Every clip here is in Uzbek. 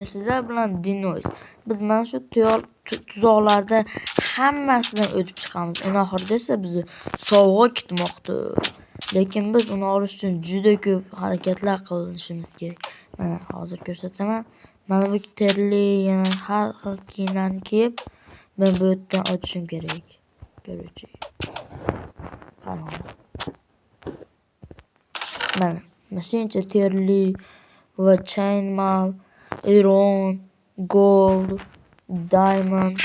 Sizlar bilan Dinoys. Biz mana shu tuzoqlarda hammasidan o'tib chiqamiz. Eng oxirida esa bizni sovg'a kutmoqda. Lekin biz uni olish uchun juda ko'p harakatlar qilishimiz kerak. Mana hozir ko'rsataman. Mana bu terli yana har xil kiyimlarni kiyib, men bu yerdan o'tishim kerak. Ko'ruvchi. Mana shuncha terli va chainmail, iron, gold, diamond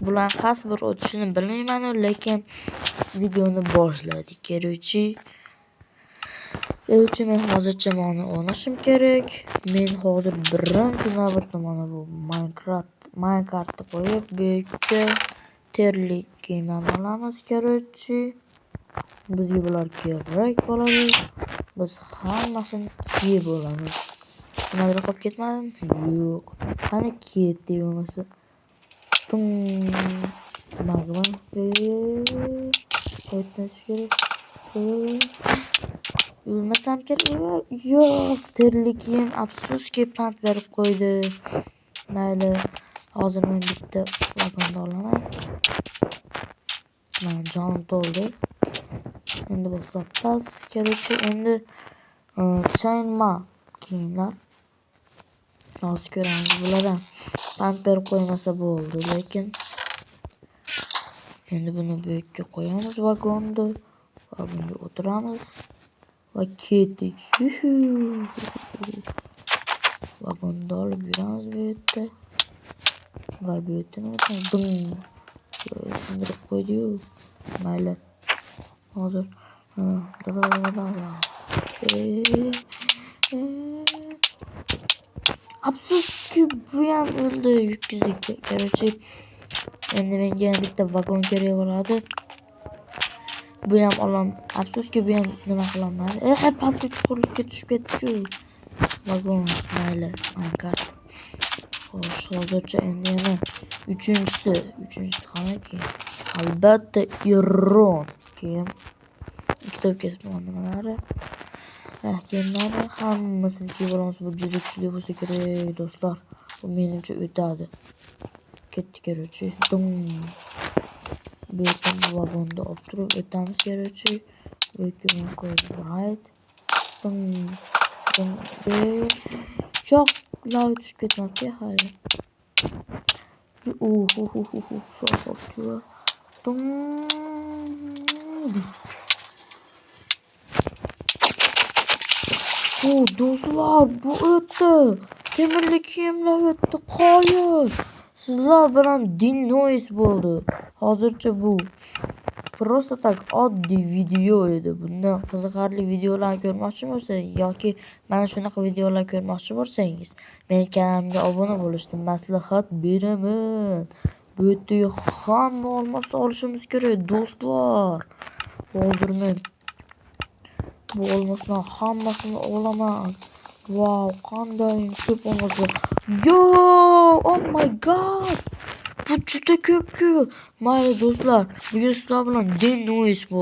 bular qaysi bir o'tishini bilmayman, lekin videoni boshladik. Ko'ruvchi, men hozircha mana o'ynashim kerak. Men hozir birinchi navbatda mana bu Minecraft'ni qo'yib, bo'yicha terli kiyimlarni olamiz. Ko'ruvchi, bizga bular kerak bo'ladi. Biz hammasini kiyib olamiz. Nimadir qolib ketmadimi? Yo'q. Qani ketdi bo'lmasa. Magma. O'tmas kerak. O'lmasam kerak. Yo'q, terli kiyim afsuski pant berib qo'ydi. Mayli, hozir men bitta vagonni olaman. Mana jonim to'ldi. Endi boshlab pas kerakchi. Endi chainmail kiyimlar. Hozir ko'ramiz, bulardan pant berib qo'ymasa bo'ldi, lekin endi buni bu yerga qo'yamiz vagonni va bunga o'tiramiz va ketdik. Vagonni olib yuramiz bu yerda va bu yerda sindirib qo'ydik-yu. Mayli. Hozir afsuski bu ham o'ldi. Yutqizdik. Короче, endi menga bitta vagon kerak bo'ladi. Bu ham olam. Afsuski bu ham nima qilaman? Pastga chuqurlikka tushib ketdi-ku. Vagon mayli, Minecraft. Xo'sh, hozircha endi yana uchinchisi qaniki? Albatta iron kiyim. Kitob ketib nimalari? Kiyimlari hammasini kiyib olamiz. Bu juda kuchli bo'lsa kerak, do'stlar. Bu menimcha o'tadi. Ketdi kerakchi. Bu yerdan bu vagonda olib turib o'tamiz kerakchi. Bu yerga qo'yib right. Yo'q, lava tushib ketmabdi, hali. Do'stlar, bu o'tdi. Temirli kiyimlar o'tdi. Qoyil. Sizlar bilan Dinoys bo'ldi. Hozircha bu просто так oddiy video edi. Bundan qiziqarli videolar ko'rmoqchi bo'lsangiz yoki mana shunaqa videolar ko'rmoqchi bo'lsangiz, mening kanalimga obuna bo'lishni maslahat beraman. Bu yerda hamma olmosni olishimiz kerak, do'stlar. Hozir men bu olmosdan hammasini olaman. Wow, qanday ko'p olmoslar. Yo, oh my god. Bu juda ko'p-ku. Mayli do'stlar, bugun sizlar bilan Dinoys